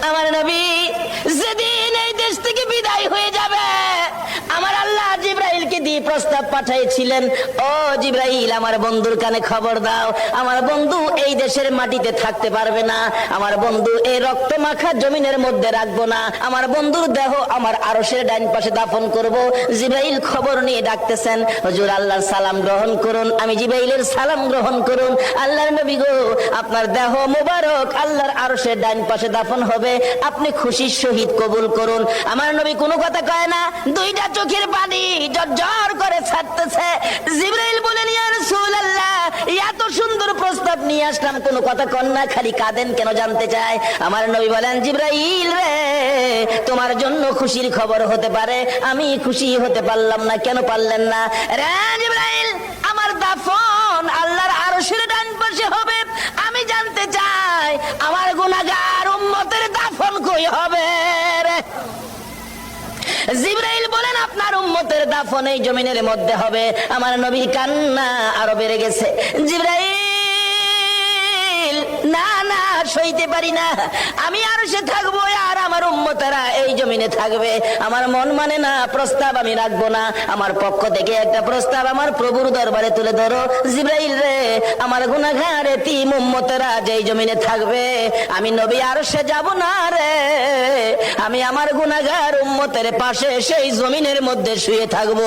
আমার নবী যেদিন এই দেশ থেকে বিদায় হয়ে যাবে, আমার আল্লাহ জিবরাইলকে দিয়ে প্রস্তাব পাঠিয়েছিলেন, ও জিবরাইল, আমার বন্ধুর কানে খবর দাও, আমার বন্ধু এই দেশের মাটিতে থাকতে পারবে না, আমার বন্ধু এই রক্ত মাখা জমিনের মধ্যে রাখবো না, আমার বন্ধুর দেহ আমার আরশের ডাইন পাশে দাফন করব। জিবরাইল খবর নিয়ে ডাকতেছেন, হুজুর আল্লাহর সালাম গ্রহণ করুন। আমি জিবরাইলের সালাম গ্রহণ করুন। আল্লাহর নবী গো, আপনার দেহ মোবারক আল্লাহর আরশের ডাইন পাশে দাফন হবে, আপনি খুশির সহিত কবুল করুন। আমার নবী কোনো কথা কয় না, দুইটা চোখের পানি ঝরঝর করে ছাড়তেছে। জিবরাইল বলেন, ইয়া রাসূলুল্লাহ, এত সুন্দর প্রস্তাব নিয়ে আসলাম, কোনো কথা কন না, খালি কাঁদেন কেন জানতে চাই। আমার নবী বলেন, জিবরাইল রে, তোমার জন্য খুশির খবর হতে পারে, আমি খুশি হতে পারলাম না। কেন পারলেন না? রে জিবরাইল, আমার দাফন আল্লাহর আরশের ডান পাশে হবে, আমি জানতে চাই আমার গুনাহগার উম্মতের দাফন কই হবে রে? জিবরাইল বলেন, আপনার উম্মতের দাফন এই জমিনের মধ্যে হবে। আমার নবীর কান্না আরো বেড়ে গেছে। জিবরাইল, না না, সইতে পারি না, আমি আর সে থাকবো আর আমার উম্মতেরা এই জমিনে থাকবে। আমার মন মানে না, প্রস্তাব আমি রাখবো না। আমার পক্ষ থেকে একটা প্রস্তাব আমার প্রভুর দরবারে তুলে ধরো। জিবরাইল রে, আমার গুনাহগার এতিম উম্মতেরা যেই জমিনে থাকবে, আমি নবী আর সে যাব না রে, আমি আমার গুনাহগার উম্মতের পাশে সেই জমিনের মধ্যে শুয়ে থাকবো।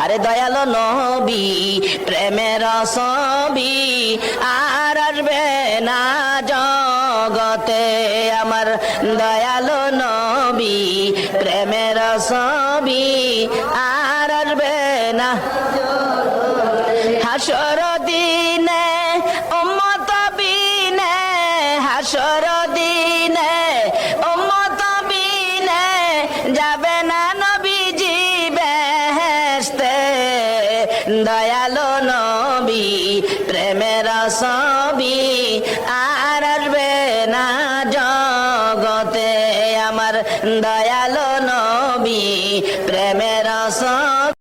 আরে দয়ালো নবী, প্রেমের ছবি আর আসবে না জগতে, আমার দয়ালো নবী, প্রেমের ছবি আর আসবে না। হাসর দিনে উম্মত বিনে, হাসর দিনে উম্মত বিনে যাবে না নবীজি বেহেশতে। দয়ালো নবী, প্রেমের ছবি আর আসবে না জগতে, আমার দয়ালো নবী, প্রেমের ছবি।